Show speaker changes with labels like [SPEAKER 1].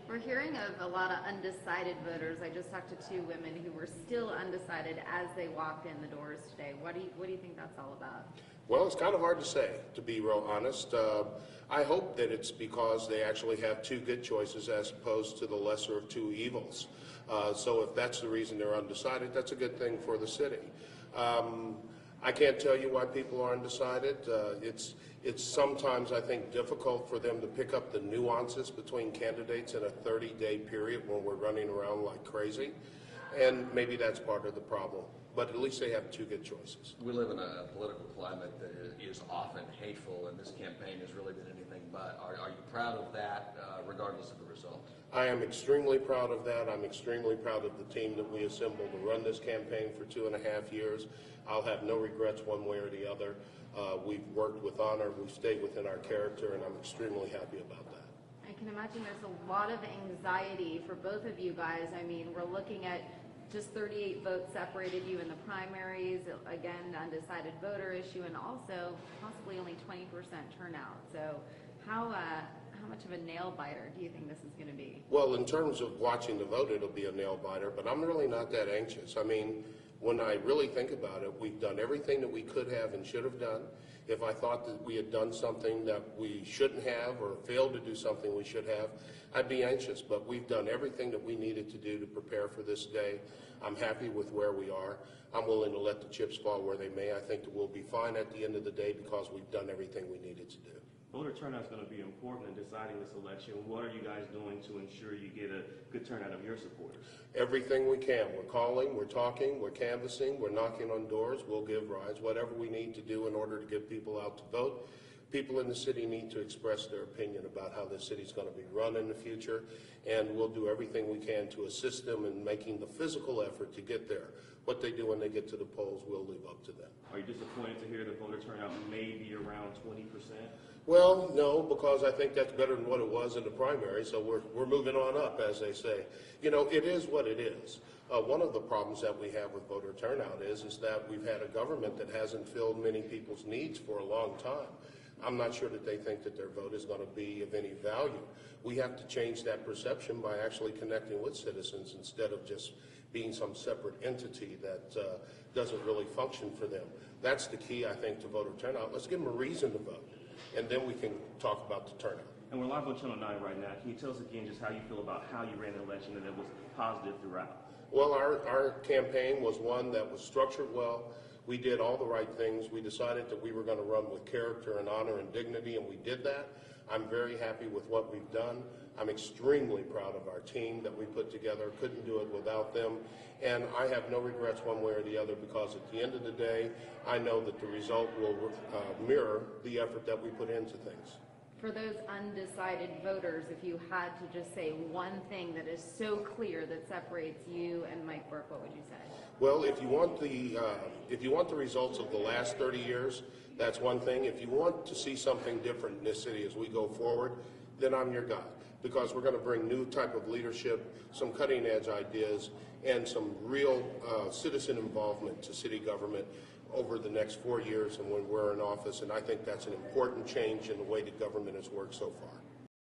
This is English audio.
[SPEAKER 1] We're hearing of a lot of undecided voters. I just talked to two women who were still undecided as they walked in the doors today. What do you think that's all about?
[SPEAKER 2] Well, it's kind of hard to say, to be real honest. I hope that it's because they actually have two good choices as opposed to the lesser of two evils. So if that's the reason they're undecided, that's a good thing for the city. I can't tell you why people are undecided. It's sometimes, I think, difficult for them to pick up the nuances between candidates in a 30-day period when we're running around like crazy. And maybe that's part of the problem. But at least they have two good choices.
[SPEAKER 3] We live in a political climate that is often hateful, and this campaign has really been anything but. Are you proud of that, regardless of the result?
[SPEAKER 2] I am extremely proud of that. I'm extremely proud of the team that we assembled to run this campaign for 2.5 years. I'll have no regrets one way or the other. We've worked with honor. We've stayed within our character, and I'm extremely happy about that.
[SPEAKER 1] I can imagine there's a lot of anxiety for both of you guys. I mean, we're looking at just 38 votes separated you in the primaries, again, the undecided voter issue, and also possibly only 20% turnout. So how much of a nail-biter do you think this is going to be?
[SPEAKER 2] Well, in terms of watching the vote, it'll be a nail-biter, but I'm really not that anxious. I mean, when I really think about it, we've done everything that we could have and should have done. If I thought that we had done something that we shouldn't have or failed to do something we should have, I'd be anxious. But we've done everything that we needed to do to prepare for this day. I'm happy with where we are. I'm willing to let the chips fall where they may. I think that we'll be fine at the end of the day because we've done everything we needed to do.
[SPEAKER 4] Voter turnout is going to be important in deciding this election. What are you guys doing to ensure you get a good turnout of your supporters?
[SPEAKER 2] Everything we can. We're calling, we're talking, we're canvassing, we're knocking on doors. We'll give rides, whatever we need to do in order to get people out to vote. People in the city need to express their opinion about how this city's going to be run in the future, and we'll do everything we can to assist them in making the physical effort to get there. What they do when they get to the polls, we'll leave up to them.
[SPEAKER 4] Are you disappointed to hear the voter turnout may be around 20%?
[SPEAKER 2] Well, no, because I think that's better than what it was in the primary, so we're moving on up, as they say. You know, it is what it is. One of the problems that we have with voter turnout is that we've had a government that hasn't filled many people's needs for a long time. I'm not sure that they think that their vote is going to be of any value. We have to change that perception by actually connecting with citizens instead of just being some separate entity that doesn't really function for them. That's the key, I think, to voter turnout. Let's give them a reason to vote, and then we can talk about the turnout.
[SPEAKER 4] And we're live on Channel 9 right now. Can you tell us again just how you feel about how you ran the election and it was positive throughout?
[SPEAKER 2] Well, our campaign was one that was structured well. We did all the right things. We decided that we were going to run with character and honor and dignity, and we did that. I'm very happy with what we've done. I'm extremely proud of our team that we put together. Couldn't do it without them. And I have no regrets one way or the other because at the end of the day, I know that the result will mirror the effort that we put into things.
[SPEAKER 1] For those undecided voters, if you had to just say one thing that is so clear that separates you and Mike Burke, what would you say?
[SPEAKER 2] Well, if you want the results of the last 30 years, that's one thing. If you want to see something different in this city as we go forward, then I'm your guy, because we're going to bring new type of leadership, some cutting edge ideas, and some real citizen involvement to city government over the next 4 years and when we're in office, and I think that's an important change in the way that government has worked so far.